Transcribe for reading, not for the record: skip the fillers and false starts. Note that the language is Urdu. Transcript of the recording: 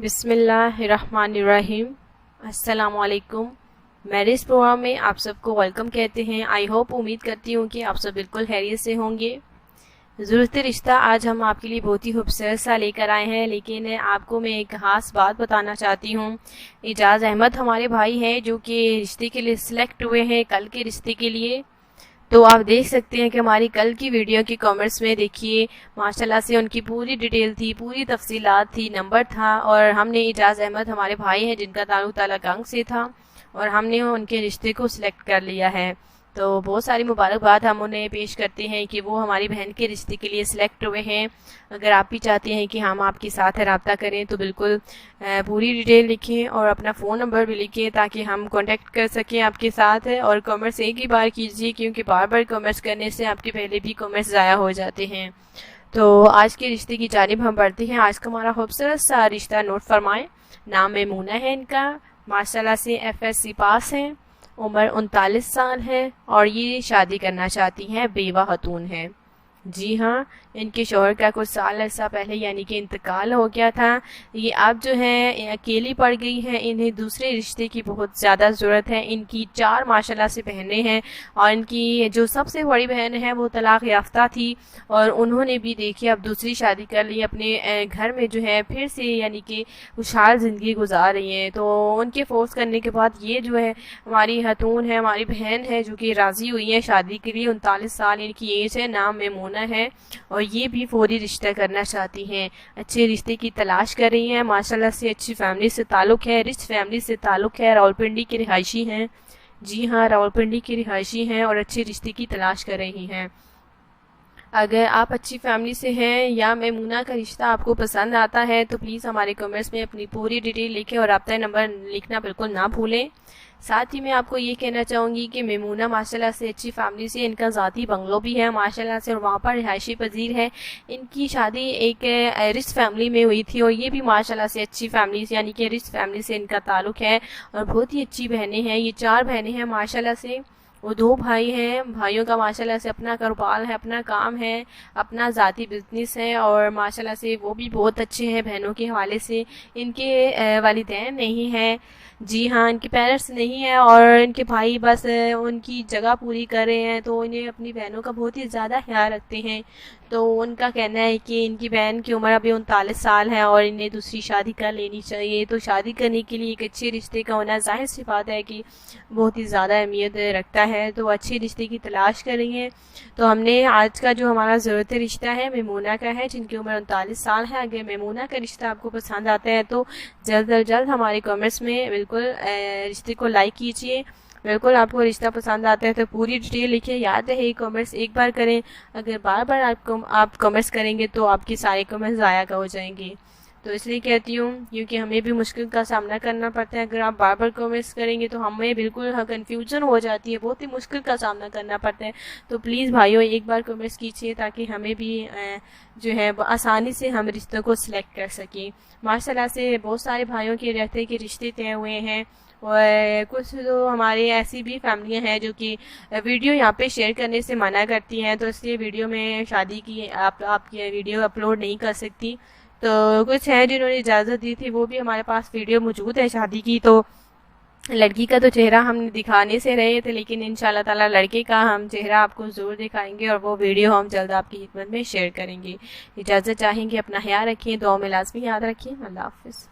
بسم اللہ الرحمن الرحیم۔ السلام علیکم۔ میرے اس پروگرام میں آپ سب کو ویلکم کہتے ہیں۔ آئی ہوپ امید کرتی ہوں کہ آپ سب بالکل خیریت سے ہوں گے۔ ضرورت رشتہ آج ہم آپ کے لیے بہت ہی خوبصورت سا لے کر آئے ہیں، لیکن آپ کو میں ایک خاص بات بتانا چاہتی ہوں۔ اعجاز احمد ہمارے بھائی ہیں جو کہ رشتے کے لیے سلیکٹ ہوئے ہیں، کل کے رشتے کے لیے۔ تو آپ دیکھ سکتے ہیں کہ ہماری کل کی ویڈیو کی کامنٹس میں دیکھیے ماشاءاللہ سے ان کی پوری ڈیٹیل تھی، پوری تفصیلات تھی، نمبر تھا، اور ہم نے اعجاز احمد ہمارے بھائی ہیں جن کا تعلق گنگ سے تھا، اور ہم نے ان کے رشتے کو سلیکٹ کر لیا ہے۔ تو بہت ساری مبارکباد ہم انہیں پیش کرتے ہیں کہ وہ ہماری بہن کے رشتے کے لیے سلیکٹ ہوئے ہیں۔ اگر آپ بھی چاہتے ہیں کہ ہم آپ کے ساتھ رابطہ کریں تو بالکل پوری ڈیٹیل لکھیں اور اپنا فون نمبر بھی لکھیں تاکہ ہم کانٹیکٹ کر سکیں آپ کے ساتھ، اور کامنٹس ایک ہی بار کیجیے کیونکہ بار بار کامنٹس کرنے سے آپ کے پہلے بھی کامنٹس ضائع ہو جاتے ہیں۔ تو آج کے رشتے کی جانب ہم بڑھتے ہیں۔ آج کا ہمارا خوبصورت سا رشتہ نوٹ فرمائیں۔ نام میمونہ ہے ان کا، ماشاءاللہ سے FSC پاس ہیں، عمر 39 سال ہے، اور یہ شادی کرنا چاہتی ہیں، بیوہ خاتون ہیں۔ جی ہاں، ان کے شوہر کا کچھ سال عرصہ پہلے یعنی کہ انتقال ہو گیا تھا۔ یہ اب جو ہے اکیلی پڑ گئی ہیں، انہیں دوسرے رشتے کی بہت زیادہ ضرورت ہے۔ ان کی 4 ماشاءاللہ سے بہنیں ہیں، اور ان کی جو سب سے بڑی بہن ہے وہ طلاق یافتہ تھی، اور انہوں نے بھی دیکھی اب دوسری شادی کر لی، اپنے گھر میں جو ہے پھر سے یعنی کہ خوشحال زندگی گزار رہی ہیں۔ تو ان کے فورس کرنے کے بعد یہ جو ہے ہماری خاتون ہے، ہماری بہن ہے جو کہ راضی ہوئی ہیں شادی کے لیے۔ 39 سال ان کی ایج ہے، نام میمونہ ہے، اور یہ بھی فوری رشتہ کرنا چاہتی ہیں، اچھے رشتے کی تلاش کر رہی ہیں۔ ماشاءاللہ سے اچھی فیملی سے تعلق ہے، رچ فیملی سے تعلق ہے، راولپنڈی کی رہائشی ہیں۔ جی ہاں، راولپنڈی کی رہائشی ہیں اور اچھے رشتے کی تلاش کر رہی ہیں۔ اگر آپ اچھی فیملی سے ہیں یا میمونہ کا رشتہ آپ کو پسند آتا ہے تو پلیز ہمارے کمنٹس میں اپنی پوری ڈیٹیل لکھیں اور رابطہ نمبر لکھنا بالکل نہ بھولیں۔ ساتھ ہی میں آپ کو یہ کہنا چاہوں گی کہ میمونہ ماشاءاللہ سے اچھی فیملی سے، ان کا ذاتی بنگلو بھی ہے ماشاءاللہ سے، اور وہاں پر رہائشی پذیر ہے۔ ان کی شادی ایک رچ فیملی میں ہوئی تھی، اور یہ بھی ماشاءاللہ سے اچھی فیملی سے یعنی کہ رچ فیملی سے ان کا تعلق ہے، اور بہت ہی اچھی بہنیں ہیں۔ یہ 4 بہنیں ہیں ماشاءاللہ سے، وہ 2 بھائی ہیں۔ بھائیوں کا ماشاءاللہ سے اپنا کاروبار ہے، اپنا کام ہے، اپنا ذاتی بزنس ہے، اور ماشاءاللہ سے وہ بھی بہت اچھے ہیں بہنوں کے حوالے سے۔ ان کے والدین نہیں ہیں، جی ہاں، ان کے پیرنٹس نہیں ہیں، اور ان کے بھائی بس ان کی جگہ پوری کر رہے ہیں، تو انہیں اپنی بہنوں کا بہت ہی زیادہ خیال رکھتے ہیں۔ تو ان کا کہنا ہے کہ ان کی بہن کی عمر ابھی 39 سال ہے اور انہیں دوسری شادی کر لینی چاہیے۔ تو شادی کرنے کے لیے ایک اچھے رشتے کا ہونا ظاہر سی بات ہے کہ بہت ہی زیادہ اہمیت رکھتا ہے، تو اچھے رشتے کی تلاش کر رہی ہیں۔ تو ہم نے آج کا جو ہمارا ضرورت رشتہ ہے میمونہ کا ہے، جن کی عمر 39 سال ہے۔ اگر میمونہ کا رشتہ آپ کو پسند آتا ہے تو جلد از جلد ہمارے کمنٹس میں بالکل رشتے کو لائک کیجیے۔ بالکل آپ کو رشتہ پسند آتا ہے تو پوری ڈیٹیل لکھیں، یاد رہے کمنٹس ایک بار کریں، اگر بار بار آپ کمنٹس کریں گے تو آپ کے سارے کمنٹس ضائع ہو جائیں گے۔ تو اس لیے کہتی ہوں کیونکہ ہمیں بھی مشکل کا سامنا کرنا پڑتا ہے، اگر آپ بار بار کمنٹس کریں گے تو ہمیں بالکل کنفیوژن ہو جاتی ہے، بہت ہی مشکل کا سامنا کرنا پڑتا ہے۔ تو پلیز بھائیوں ایک بار کمنٹس کیجیے تاکہ ہمیں بھی جو ہے آسانی سے ہم رشتوں کو سلیکٹ کر سکیں۔ ماشاءاللہ سے بہت سارے بھائیوں کے رہتے کہ رشتے طے ہوئے ہیں، اور کچھ تو ہماری ایسی بھی فیملیاں ہیں جو کہ ویڈیو یہاں پہ شیئر کرنے سے منع کرتی ہیں، تو اس لیے ویڈیو میں شادی کی آپ کی ویڈیو اپلوڈ نہیں کر سکتی۔ تو کچھ ہیں جنہوں نے اجازت دی تھی، وہ بھی ہمارے پاس ویڈیو موجود ہے شادی کی۔ تو لڑکی کا تو چہرہ ہم دکھانے سے رہے تھے، لیکن انشاءاللہ تعالی لڑکے کا ہم چہرہ آپ کو ضرور دکھائیں گے، اور وہ ویڈیو ہم جلد آپ کی خدمت میں شیئر کریں گے۔ اجازت چاہیں گے، اپنا خیال رکھیں، دعاؤں میں لازمی یاد رکھیں۔ اللہ حافظ۔